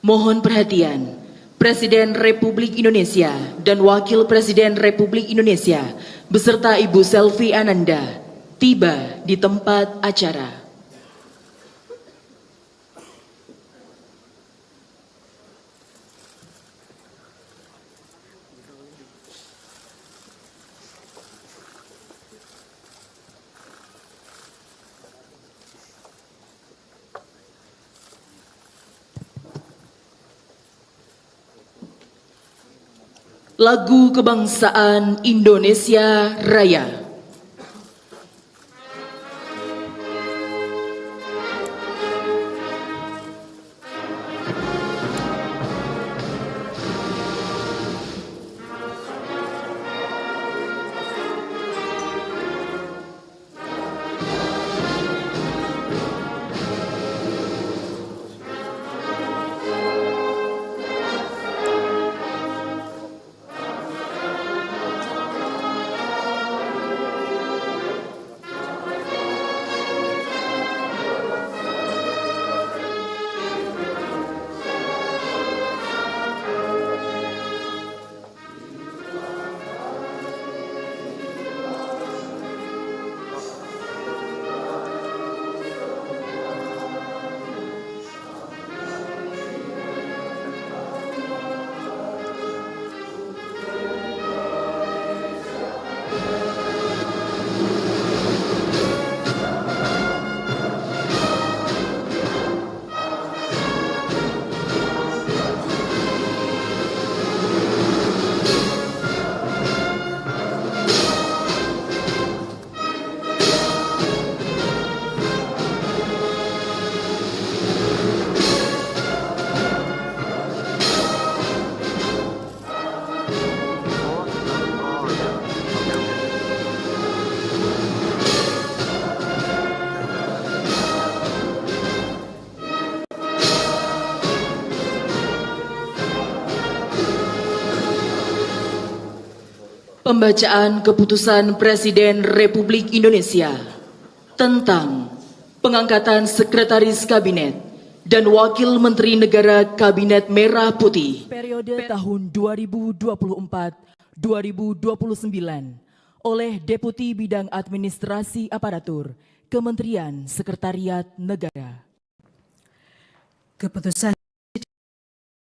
Mohon perhatian, Presiden Republik Indonesia dan Wakil Presiden Republik Indonesia beserta Ibu Selvi Ananda tiba di tempat acara. Lagu Kebangsaan Indonesia Raya. Pembacaan Keputusan Presiden Republik Indonesia tentang pengangkatan Sekretaris Kabinet dan Wakil Menteri Negara Kabinet Merah Putih periode tahun 2024-2029 oleh Deputi Bidang Administrasi Aparatur Kementerian Sekretariat Negara. Keputusan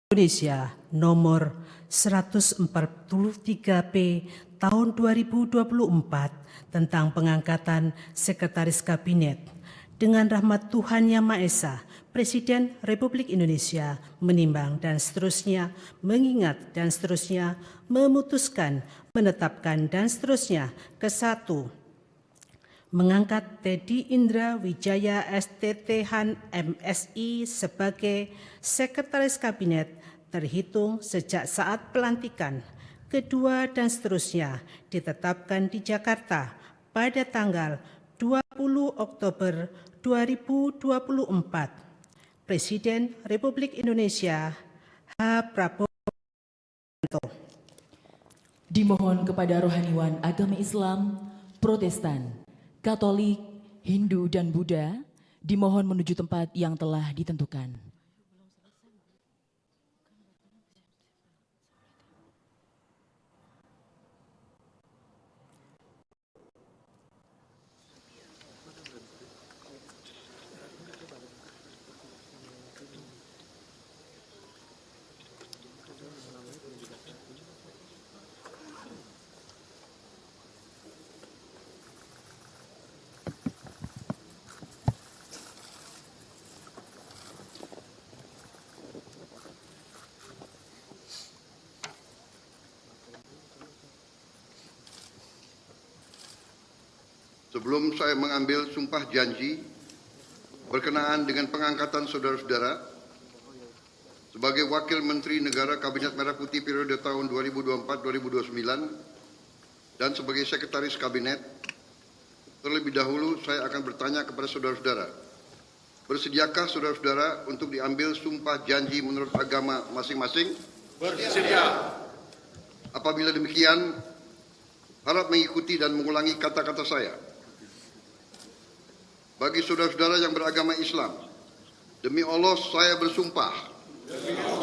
Indonesia nomor 143P tahun 2024 tentang pengangkatan Sekretaris Kabinet. Dengan rahmat Tuhan Yang Maha Esa, Presiden Republik Indonesia menimbang dan seterusnya, mengingat dan seterusnya, memutuskan, menetapkan dan seterusnya. Ke-1, mengangkat Teddy Indra Wijaya STThan MSI sebagai Sekretaris Kabinet terhitung sejak saat pelantikan. Kedua dan seterusnya ditetapkan di Jakarta pada tanggal 20 Oktober 2024. Presiden Republik Indonesia H. Prabowo Subianto. Dimohon kepada rohaniwan agama Islam, Protestan, Katolik, Hindu, dan Buddha, dimohon menuju tempat yang telah ditentukan. Sebelum saya mengambil sumpah janji berkenaan dengan pengangkatan saudara-saudara sebagai Wakil Menteri Negara Kabinet Merah Putih periode tahun 2024-2029 dan sebagai Sekretaris Kabinet, terlebih dahulu saya akan bertanya kepada saudara-saudara, bersediakah saudara-saudara untuk diambil sumpah janji menurut agama masing-masing? Bersedia. Apabila demikian, harap mengikuti dan mengulangi kata-kata saya. Bagi saudara-saudara yang beragama Islam, demi Allah saya bersumpah. Demi Allah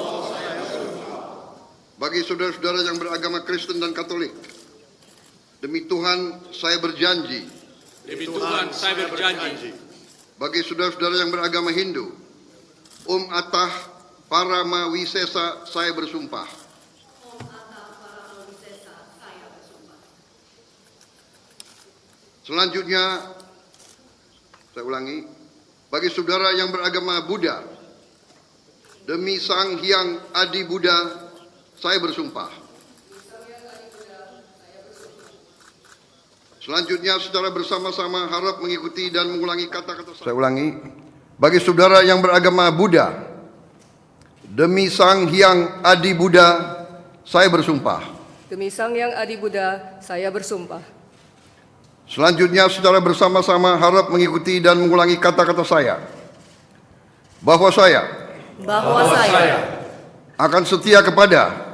bagi saudara-saudara yang beragama Kristen dan Katolik, demi Tuhan saya berjanji. Demi Tuhan saya berjanji. Bagi saudara-saudara yang beragama Hindu, Atah Paramawisesa saya bersumpah. Selanjutnya, saya ulangi, bagi saudara yang beragama Buddha, demi Sang Hyang Adi Buddha saya bersumpah. Selanjutnya, secara bersama-sama harap mengikuti dan mengulangi kata-kata saya. Saya ulangi, bagi saudara yang beragama Buddha, demi Sang Hyang Adi Buddha saya bersumpah. Demi Sang Hyang Adi Buddha, saya bersumpah. Selanjutnya, secara bersama-sama harap mengikuti dan mengulangi kata-kata saya. Bahwa saya akan setia kepada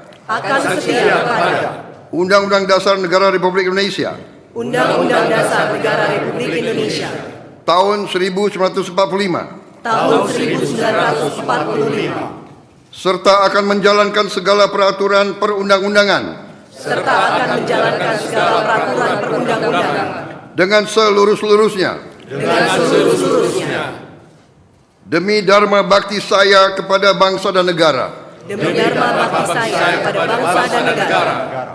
Undang-Undang Dasar Negara Republik Indonesia Undang-Undang Dasar Negara Republik Indonesia tahun 1945 serta akan menjalankan segala peraturan perundang-undangan dengan seluruh-seluruhnya demi dharma bakti saya kepada bangsa dan negara.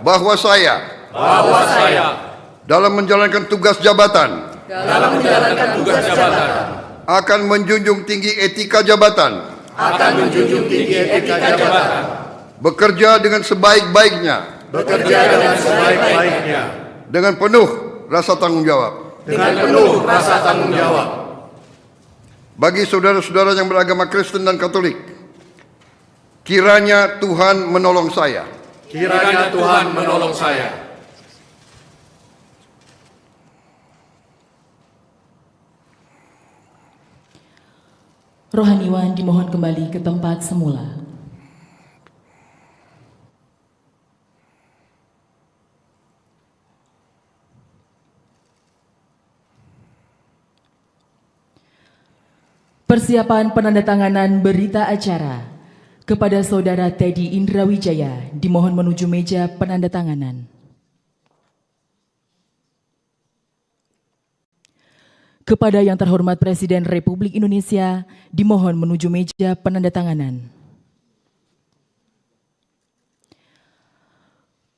Bahwa saya dalam menjalankan tugas jabatan akan menjunjung tinggi etika jabatan, bekerja dengan sebaik-baiknya, dengan penuh rasa tanggung jawab. Bagi saudara-saudara yang beragama Kristen dan Katolik, kiranya Tuhan menolong saya. Rohaniwan dimohon kembali ke tempat semula. Persiapan penandatanganan berita acara kepada Saudara Teddy Indrawijaya dimohon menuju meja penandatanganan. Kepada yang terhormat Presiden Republik Indonesia dimohon menuju meja penandatanganan.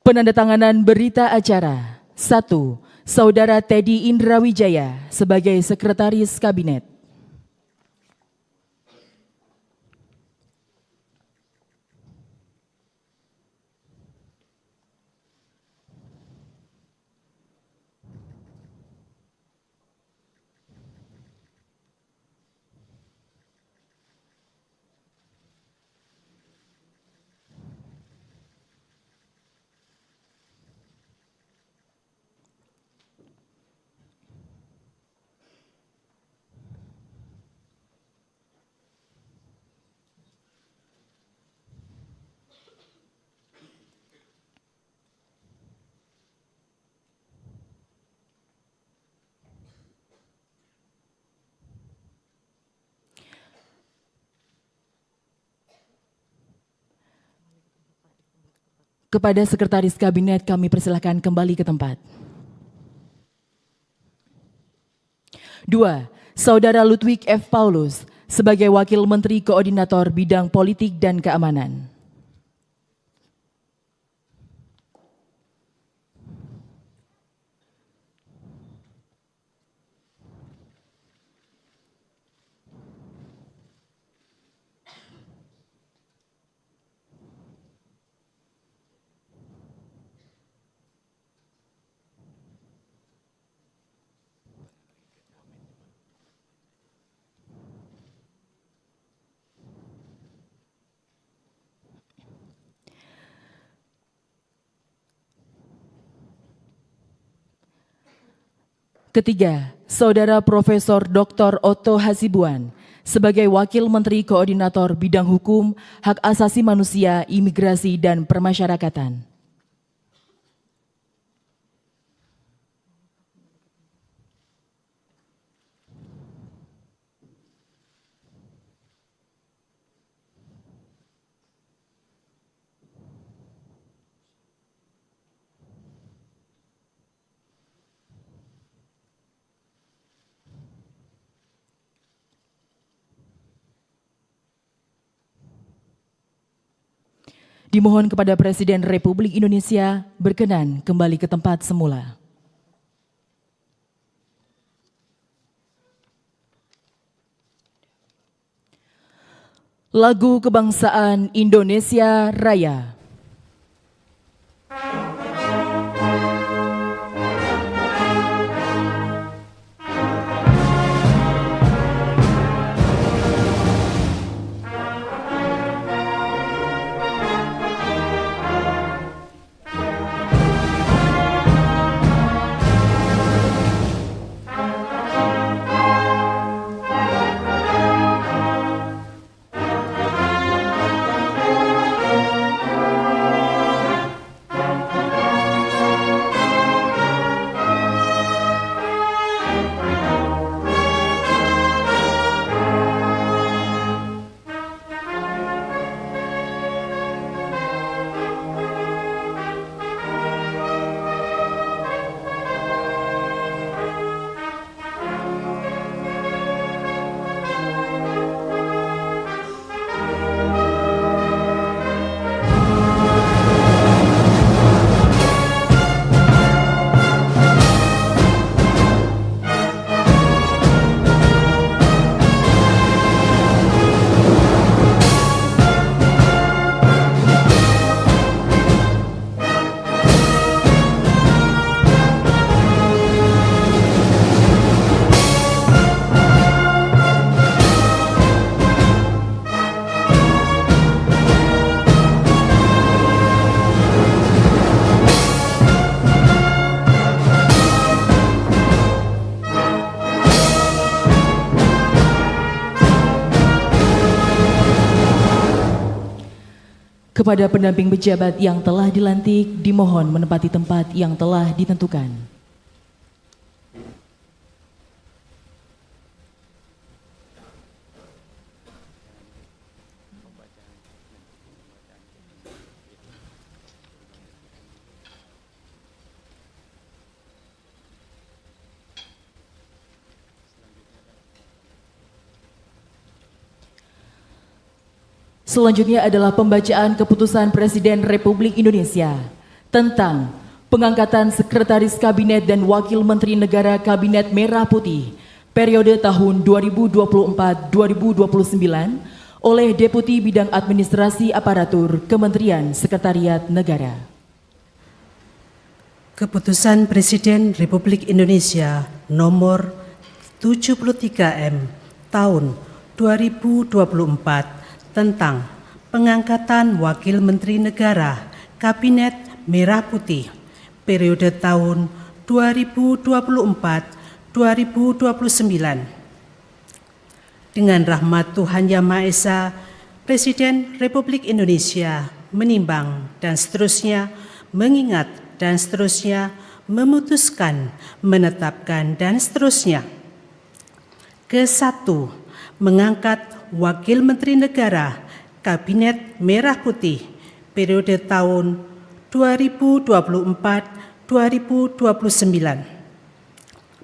Penandatanganan berita acara. 1. Saudara Teddy Indrawijaya sebagai Sekretaris Kabinet. Kepada Sekretaris Kabinet kami persilakan kembali ke tempat. 2. Saudara Ludwig F. Paulus sebagai Wakil Menteri Koordinator Bidang Politik dan Keamanan. Ketiga, Saudara Profesor Dr. Otto Hasibuan sebagai Wakil Menteri Koordinator Bidang Hukum, Hak Asasi Manusia, Imigrasi, dan Permasyarakatan. Dimohon kepada Presiden Republik Indonesia berkenan kembali ke tempat semula. Lagu Kebangsaan Indonesia Raya. Kepada pendamping pejabat yang telah dilantik, dimohon menempati tempat yang telah ditentukan. Selanjutnya adalah pembacaan keputusan Presiden Republik Indonesia tentang pengangkatan Sekretaris Kabinet dan Wakil Menteri Negara Kabinet Merah Putih periode tahun 2024-2029 oleh Deputi Bidang Administrasi Aparatur Kementerian Sekretariat Negara. Keputusan Presiden Republik Indonesia nomor 73M tahun 2024 tentang pengangkatan Wakil Menteri Negara Kabinet Merah Putih periode tahun 2024-2029. Dengan rahmat Tuhan Yang Maha Esa, Presiden Republik Indonesia menimbang dan seterusnya mengingat dan seterusnya memutuskan, menetapkan dan seterusnya. Ke-1, mengangkat Wakil Menteri Negara Kabinet Merah Putih periode tahun 2024-2029.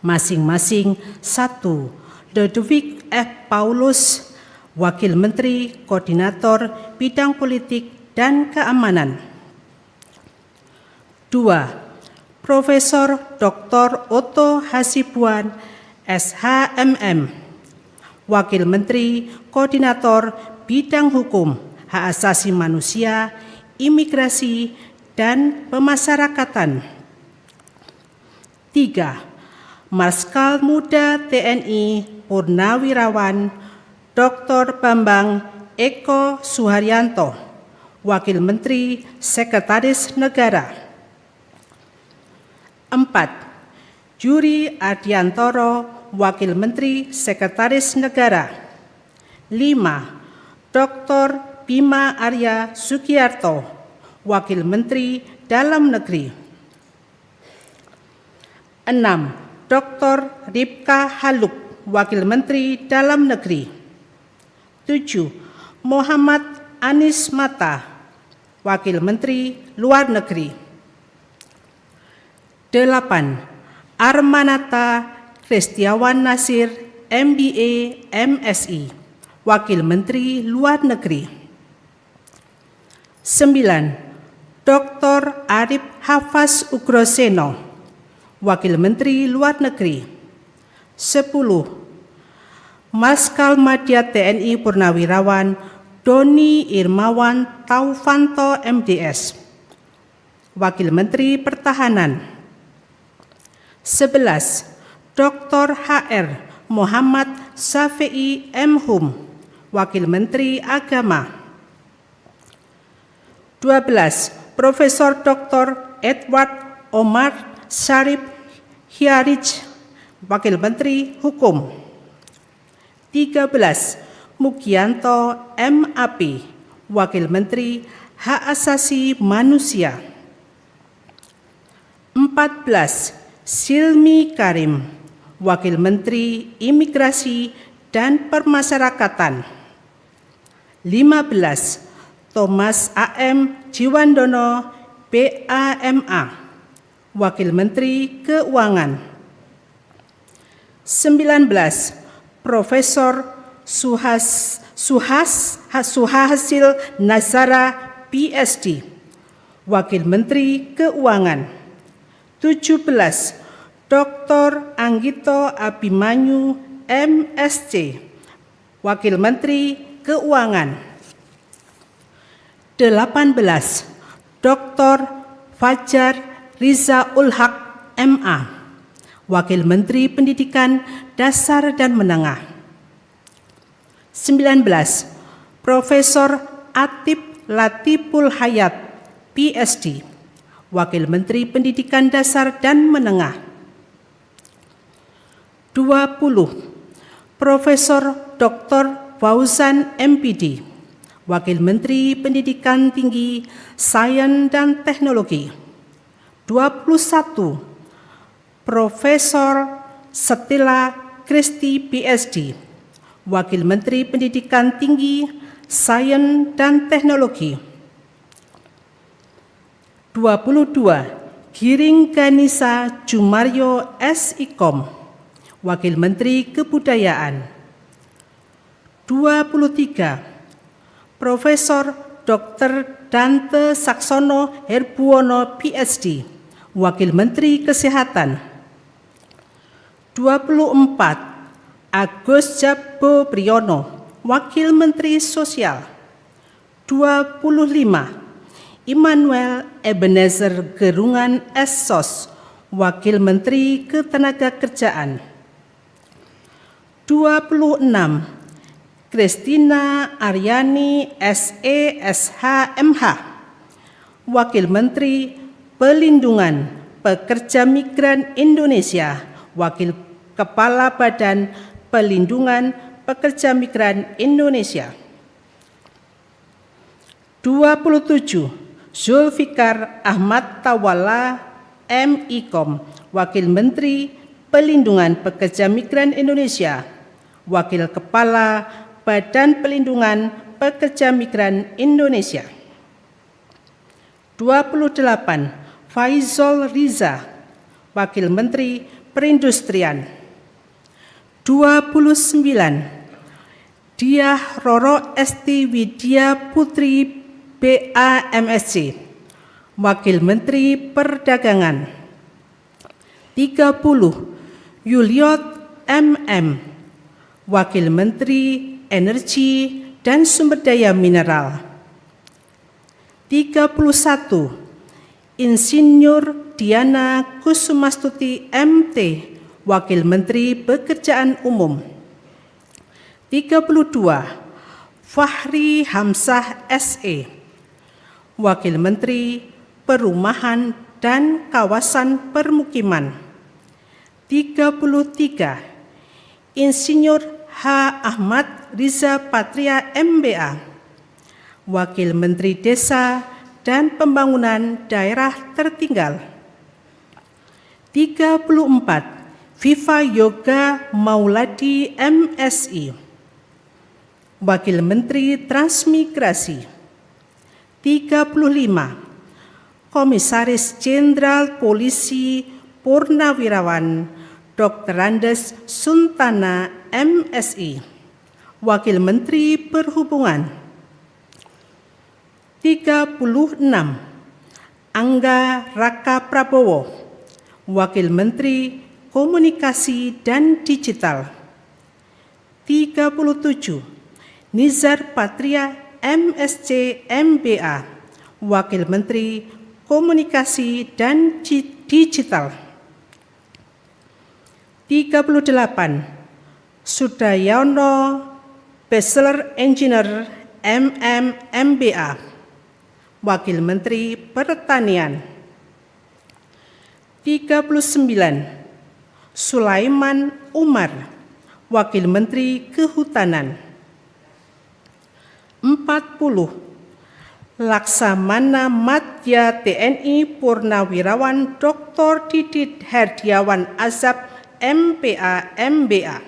Masing-masing 1. Ludwig F. Paulus, Wakil Menteri Koordinator Bidang Politik dan Keamanan. 2. Profesor Dr. Otto Hasibuan, SHMM, Wakil Menteri Koordinator Bidang Hukum, Hak Asasi Manusia, Imigrasi, dan Pemasyarakatan. 3. Marskal Muda TNI Purnawirawan Dr. Bambang Eko Suharyanto, Wakil Menteri Sekretaris Negara. 4. Yuri Adiantoro, Wakil Menteri Sekretaris Negara. 5. Dr. Bima Arya Sugiarto, Wakil Menteri Dalam Negeri. 6. Dr. Ripka Haluk, Wakil Menteri Dalam Negeri. 7. Muhammad Anies Mata, Wakil Menteri Luar Negeri. 8. Armanata Kristiawan Nasir, MBA, MSI, Wakil Menteri Luar Negeri. 9. Dr. Arif Hafaz Ugroseno, Wakil Menteri Luar Negeri. 10. Marskal Madya TNI Purnawirawan Doni Irmawan Taufanto MDS, Wakil Menteri Pertahanan. 11. Dr. HR Muhammad Syafi'i M. Hum, Wakil Menteri Agama. 12. Profesor Dr. Edward Omar Syarif Hiarij, Wakil Menteri Hukum. 13. Mugianto MAP, Wakil Menteri Hak Asasi Manusia. 14. Silmi Karim, Wakil Menteri Imigrasi dan Permasyarakatan. 15. Thomas A.M. Jiwandono, BAMA, Wakil Menteri Keuangan. 19. Profesor Suhasil Nazara, PhD, Wakil Menteri Keuangan. 17. Dr. Anggito Abimanyu, MSc, Wakil Menteri Keuangan. 18. Dr. Fajar Rizaul Haq, MA, Wakil Menteri Pendidikan Dasar dan Menengah. 19. Profesor Atip Latiful Hayat, PhD, Wakil Menteri Pendidikan Dasar dan Menengah. 20. Profesor Dr. Fauzan MPD, Wakil Menteri Pendidikan Tinggi, Sains dan Teknologi. 21. Profesor Stella Kristi, PhD, Wakil Menteri Pendidikan Tinggi, Sains dan Teknologi. 22. Giring Ganisa Jumaryo SIKOM, Wakil Menteri Kebudayaan. 23. Profesor Dr. Dante Saksono Herbuwono, PhD, Wakil Menteri Kesehatan. 24. Agus Jabo Priyono, Wakil Menteri Sosial. 25. Immanuel Ebenezer Gerungan SSOS, Wakil Menteri Ketenagakerjaan. 26. Kristina Aryani SE.SH MH, Wakil Menteri Pelindungan Pekerja Migran Indonesia, Wakil Kepala Badan Pelindungan Pekerja Migran Indonesia. 27. Zulfikar Ahmad Tawala MIKOM, Wakil Menteri Pelindungan Pekerja Migran Indonesia, Wakil Kepala Badan Pelindungan Pekerja Migran Indonesia. 28. Faizol Riza, Wakil Menteri Perindustrian. 29. Diah Roro Esti Widya Putri, BAMSC, Wakil Menteri Perdagangan. 30. Yuliot MM, Wakil Menteri Energi dan Sumber Daya Mineral. 31. Insinyur Diana Kusumastuti MT, Wakil Menteri Pekerjaan Umum. 32. Fahri Hamzah SE, Wakil Menteri Perumahan dan Kawasan Permukiman. 33. Insinyur H. Ahmad Riza Patria MBA, Wakil Menteri Desa dan Pembangunan Daerah Tertinggal. 34. Viva Yoga Mauladi MSI, Wakil Menteri Transmigrasi. 35. Komisaris Jenderal Polisi Purnawirawan Dr. Andes Suntana MSI, Wakil Menteri Perhubungan. 36. Angga Raka Prabowo, Wakil Menteri Komunikasi dan Digital. 37. Nizar Patria MSc MBA, Wakil Menteri Komunikasi dan Digital. 38. Sudayono Bachelor Engineer MBA, Wakil Menteri Pertanian. 39. Sulaiman Umar, Wakil Menteri Kehutanan. 40. Laksamana Madya TNI Purnawirawan Dr. Didit Herdiawan Azab MPA MBA,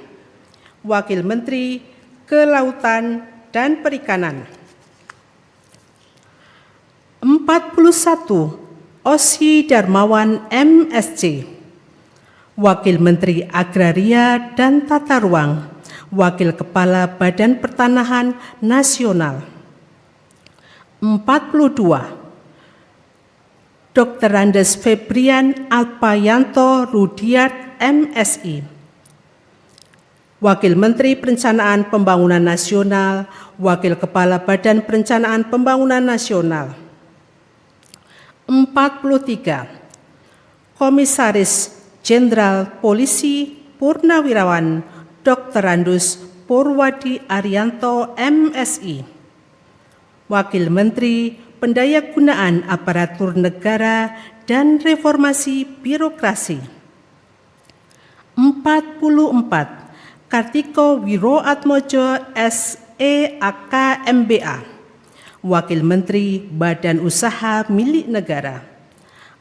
Wakil Menteri Kelautan dan Perikanan. 41. Osi Darmawan MSc, Wakil Menteri Agraria dan Tata Ruang, Wakil Kepala Badan Pertanahan Nasional. 42. Dr. Andes Febrian Alpayanto Rudiat MSI, Wakil Menteri Perencanaan Pembangunan Nasional, Wakil Kepala Badan Perencanaan Pembangunan Nasional. 43. Komisaris Jenderal Polisi Purnawirawan Dr. Andus Purwadi Arianto MSI, Wakil Menteri Pendayagunaan Aparatur Negara dan Reformasi Birokrasi. 44. Kartiko Wiroatmojo SEAK MBA, Wakil Menteri Badan Usaha Milik Negara.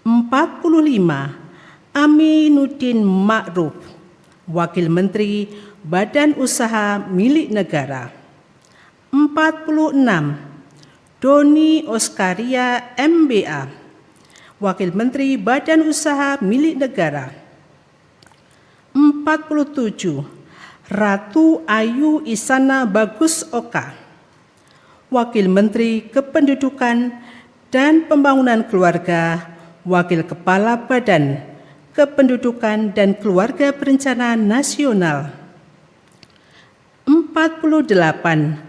45. Aminuddin Ma'ruf, Wakil Menteri Badan Usaha Milik Negara. 46. Doni Oskaria MBA, Wakil Menteri Badan Usaha Milik Negara. 47. Ratu Ayu Isana Bagus Oka, Wakil Menteri Kependudukan dan Pembangunan Keluarga, Wakil Kepala Badan Kependudukan dan Keluarga Berencana Nasional. 48.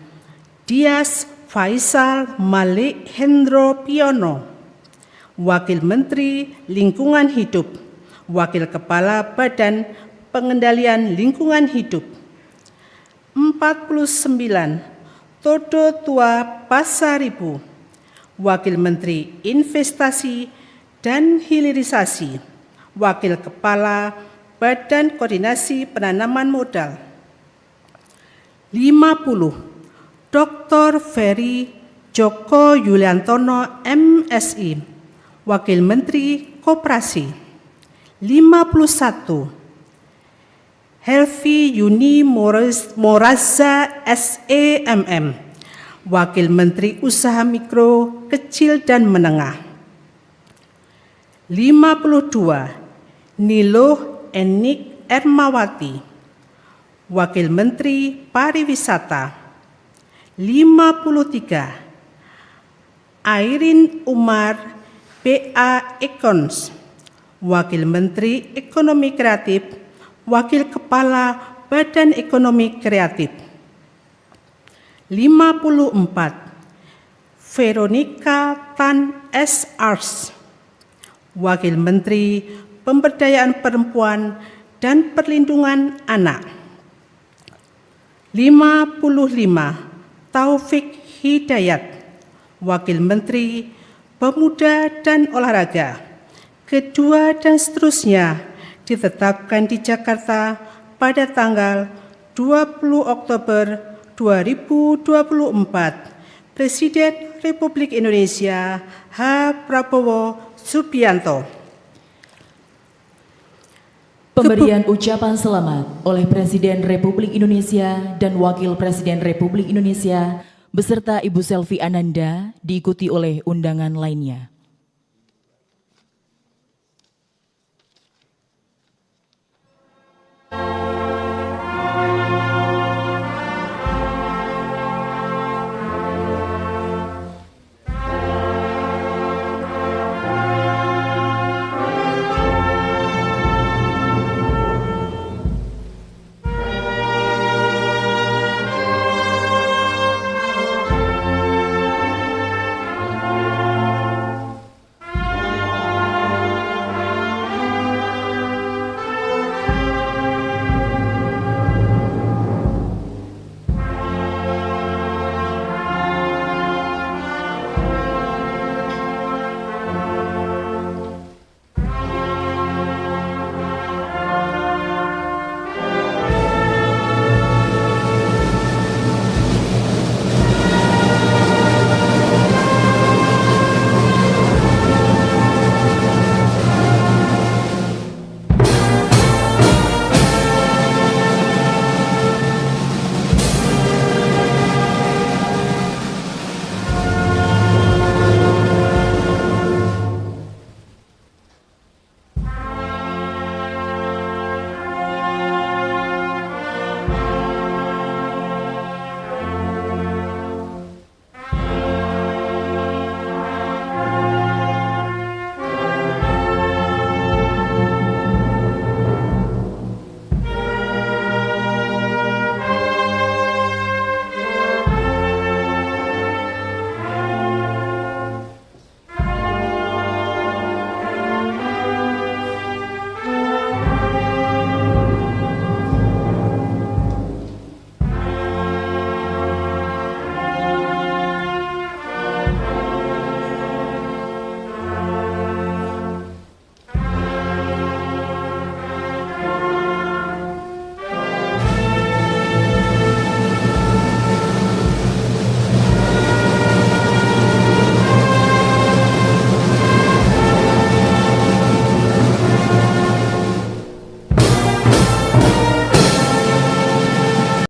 Dias Faisal Malik Hendro Piono, Wakil Menteri Lingkungan Hidup, Wakil Kepala Badan Pengendalian Lingkungan Hidup. 49. Todo Tua Pasaribu, Wakil Menteri Investasi dan Hilirisasi, Wakil Kepala Badan Koordinasi Penanaman Modal. 50. Dr. Ferry Joko Yuliantono MSI, Wakil Menteri Koperasi. 51. Helvi Yuni Moraza SEMM, Wakil Menteri Usaha Mikro, Kecil dan Menengah. 52. Niloh Enik Ermawati, Wakil Menteri Pariwisata. 53. Airin Umar PA Ekons, Wakil Menteri Ekonomi Kreatif, Wakil Kepala Badan Ekonomi Kreatif. 54. Veronica Tan S. Ars, Wakil Menteri Pemberdayaan Perempuan dan Perlindungan Anak. 55. Taufik Hidayat, Wakil Menteri Pemuda dan Olahraga. Kedua dan seterusnya ditetapkan di Jakarta pada tanggal 20 Oktober 2024. Presiden Republik Indonesia H. Prabowo Subianto. Pemberian ucapan selamat oleh Presiden Republik Indonesia dan Wakil Presiden Republik Indonesia beserta Ibu Selvi Ananda diikuti oleh undangan lainnya.